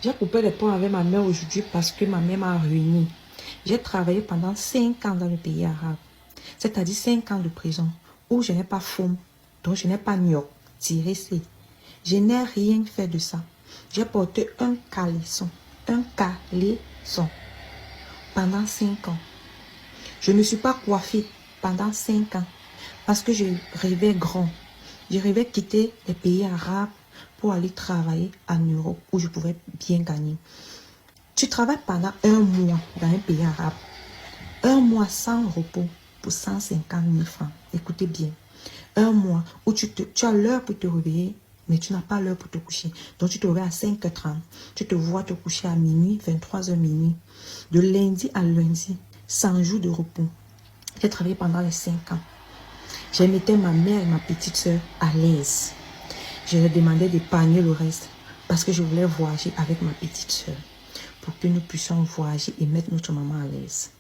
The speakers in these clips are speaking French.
J'ai coupé les ponts avec ma mère aujourd'hui parce que ma mère m'a ruiné. J'ai travaillé pendant 5 ans dans le pays arabe, c'est-à-dire 5 ans de prison, où je n'ai pas faim, donc je n'ai pas gnoc, tiré. Je n'ai rien fait de ça. J'ai porté un caleçon, pendant 5 ans. Je ne suis pas coiffée pendant 5 ans parce que je rêvais grand. Je rêvais quitter les pays arabes pour aller travailler en Europe où je pouvais bien gagner. Tu travailles pendant 1 mois dans un pays arabe. 1 mois sans repos pour 150 000 francs. Écoutez bien. 1 mois où tu as l'heure pour te réveiller, mais tu n'as pas l'heure pour te coucher. Donc tu te réveilles à 5h30. Tu te vois te coucher à minuit, 23h minuit. De lundi à lundi, 100 jours de repos. J'ai travaillé pendant les 5 ans. J'ai mis ma mère et ma petite soeur à l'aise. Je leur demandais d'épargner le reste parce que je voulais voyager avec ma petite soeur pour que nous puissions voyager et mettre notre maman à l'aise.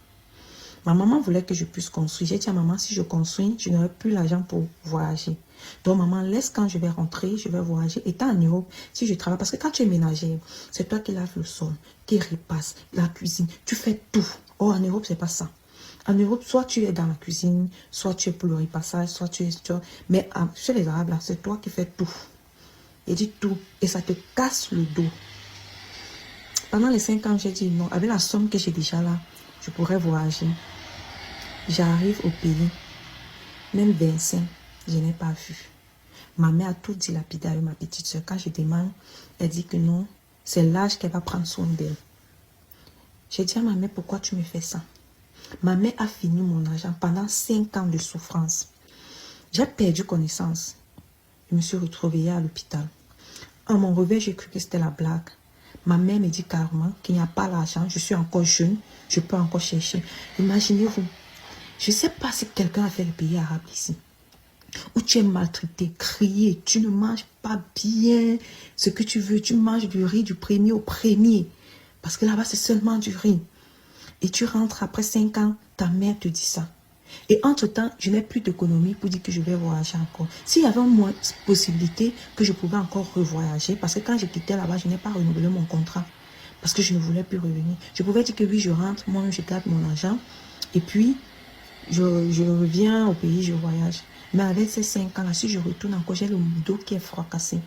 Ma maman voulait que je puisse construire. J'ai dit à maman, si je construis, je n'aurai plus l'argent pour voyager. Donc maman, laisse quand je vais rentrer, je vais voyager. Étant en Europe, si je travaille, parce que quand tu es ménagère, c'est toi qui laves le sol, qui repasse, la cuisine, tu fais tout. Oh, en Europe, c'est pas ça. En Europe, soit tu es dans la cuisine, soit tu es pour le repassage, soit tu es... Mais chez les Arabes, là, c'est toi qui fais tout. Et dit tout. Et ça te casse le dos. Pendant les 5 ans, j'ai dit non. Avec la somme que j'ai déjà là, je pourrais voyager. J'arrive au pays. Même 25, je n'ai pas vu. Ma mère a tout dilapidé avec ma petite soeur. Quand je demande, elle dit que non, c'est l'âge qu'elle va prendre soin d'elle. J'ai dit à ma mère, pourquoi tu me fais ça? Ma mère a fini mon argent pendant 5 ans de souffrance. J'ai perdu connaissance. Je me suis retrouvée à l'hôpital. À mon réveil, j'ai cru que c'était la blague. Ma mère me dit carrément qu'il n'y a pas l'argent. Je suis encore jeune. Je peux encore chercher. Imaginez-vous. Je ne sais pas si quelqu'un a fait le pays arabe ici. Où tu es maltraité, crié, tu ne manges pas bien ce que tu veux. Tu manges du riz du premier au premier. Parce que là-bas, c'est seulement du riz. Et tu rentres après 5 ans, ta mère te dit ça. Et entre-temps, je n'ai plus d'économie pour dire que je vais voyager encore. S'il y avait une possibilité que je pouvais encore revoyager, parce que quand j'ai quitté là-bas, je n'ai pas renouvelé mon contrat. Parce que je ne voulais plus revenir. Je pouvais dire que oui, je rentre, moi je garde mon argent. Et puis, je reviens au pays, je voyage. Mais avec ces 5 ans-là, si je retourne encore, j'ai le dos qui est fracassé.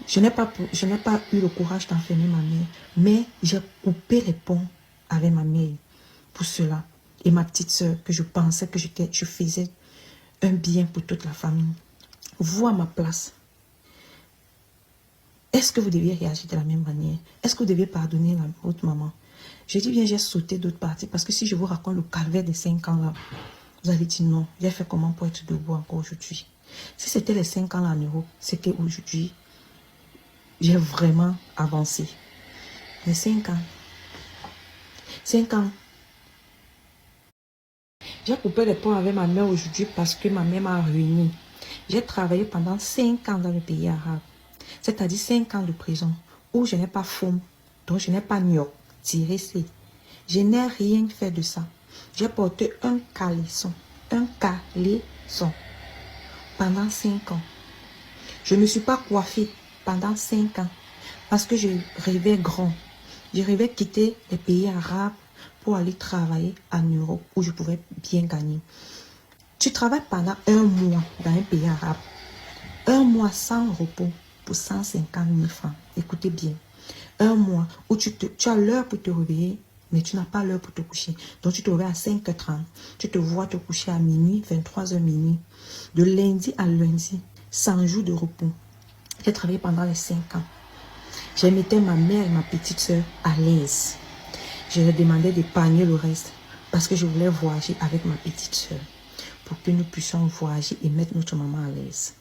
Je n'ai pas eu le courage d'enfermer ma mère. Mais j'ai coupé les ponts avec ma mère pour cela. Et ma petite soeur, que je pensais que je faisais un bien pour toute la famille. Vous, à ma place, est-ce que vous deviez réagir de la même manière? Est-ce que vous deviez pardonner votre maman? Je dis bien, j'ai sauté d'autres parties parce que si je vous raconte le calvaire des 5 ans là, vous allez dire non, j'ai fait comment pour être debout encore aujourd'hui? Si c'était les 5 ans là en Europe, c'est qu'aujourd'hui, j'ai vraiment avancé. Les 5 ans. 5 ans. J'ai coupé les ponts avec ma mère aujourd'hui parce que ma mère m'a ruiné. J'ai travaillé pendant 5 ans dans le pays arabe, c'est-à-dire 5 ans de prison, où je n'ai pas faim, donc je n'ai pas gnoc, tiré. Je n'ai rien fait de ça. J'ai porté un caleçon, pendant 5 ans. Je ne suis pas coiffée pendant 5 ans parce que je rêvais grand. Je rêvais quitter les pays arabes pour aller travailler en Europe où je pouvais bien gagner. Tu travailles pendant 1 mois dans un pays arabe. 1 mois sans repos pour 150 000 francs. Écoutez bien. 1 mois où tu as l'heure pour te réveiller, mais tu n'as pas l'heure pour te coucher. Donc tu te réveilles à 5h30. Tu te vois te coucher à minuit, 23h minuit. De lundi à lundi, 100 jours de repos. J'ai travaillé pendant les 5 ans. J'ai mis ma mère et ma petite soeur à l'aise. Je leur demandais d'épargner le reste parce que je voulais voyager avec ma petite soeur pour que nous puissions voyager et mettre notre maman à l'aise.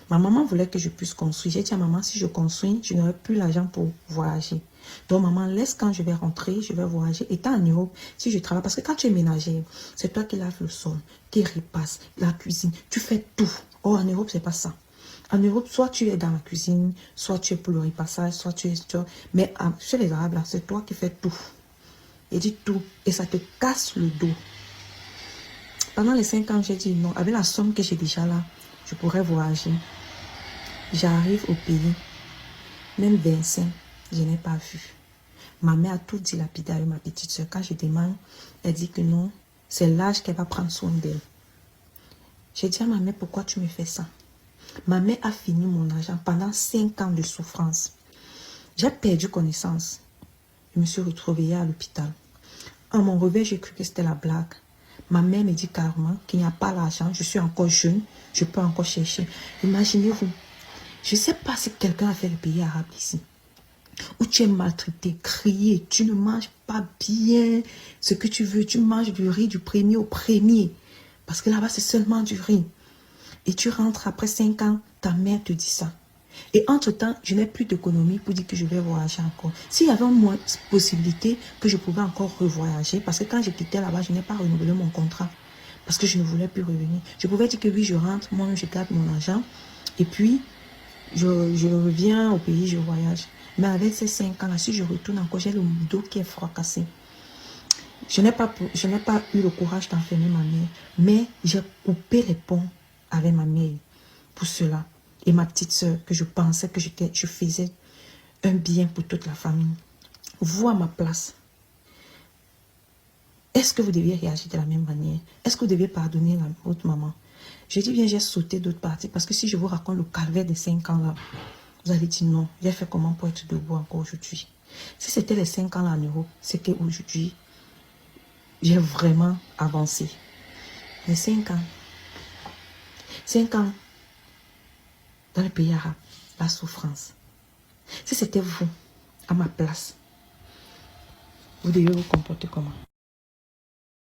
Ma maman voulait que je puisse construire. J'ai dit à maman, si je construis, je n'aurai plus l'argent pour voyager. Donc maman, laisse quand je vais rentrer, je vais voyager. Étant en Europe, si je travaille, parce que quand tu es ménagère, c'est toi qui laves le sol, qui repasse, la cuisine, tu fais tout. Oh, en Europe, c'est pas ça. En Europe, soit tu es dans la cuisine, soit tu es pour le repassage, soit tu es... Mais chez les Arabes, là, c'est toi qui fais tout. Et dit tout. Et ça te casse le dos. Pendant les 5 ans, j'ai dit non. Avec la somme que j'ai déjà là, je pourrais voyager. J'arrive au pays. Même 25, je n'ai pas vu. Ma mère a tout dilapidé avec ma petite soeur. Quand je demande, elle dit que non, c'est l'âge qu'elle va prendre soin d'elle. J'ai dit à ma mère, pourquoi tu me fais ça? Ma mère a fini mon argent pendant 5 ans de souffrance. J'ai perdu connaissance. Je me suis retrouvée à l'hôpital. À mon réveil, j'ai cru que c'était la blague. Ma mère me dit carrément qu'il n'y a pas l'argent. Je suis encore jeune. Je peux encore chercher. Imaginez-vous. Je ne sais pas si quelqu'un a fait le pays arabe ici. Où tu es maltraité, crié, tu ne manges pas bien ce que tu veux. Tu manges du riz du premier au premier. Parce que là-bas, c'est seulement du riz. Et tu rentres après 5 ans, ta mère te dit ça. Et entre-temps, je n'ai plus d'économie pour dire que je vais voyager encore. S'il y avait une possibilité que je pouvais encore revoyager, parce que quand j'ai quitté là-bas, je n'ai pas renouvelé mon contrat. Parce que je ne voulais plus revenir. Je pouvais dire que oui, je rentre, moi je garde mon argent. Et puis, je reviens au pays, je voyage. Mais avec ces 5 ans-là, si je retourne encore, j'ai le dos qui est fracassé. Je n'ai pas eu le courage d'enfermer ma mère. Mais j'ai coupé les ponts avec ma mère pour cela. Et ma petite soeur, que je pensais que je faisais un bien pour toute la famille. Vous, à ma place, est-ce que vous deviez réagir de la même manière? Est-ce que vous deviez pardonner votre maman? Je dis bien, j'ai sauté d'autres parties parce que si je vous raconte le calvaire des 5 ans là, vous allez dire non, j'ai fait comment pour être debout encore aujourd'hui? Si c'était les 5 ans là en Europe, c'est qu'aujourd'hui, j'ai vraiment avancé. Les 5 ans. 5 ans dans le pays arabe, la souffrance. Si c'était vous, à ma place, vous devez vous comporter comment?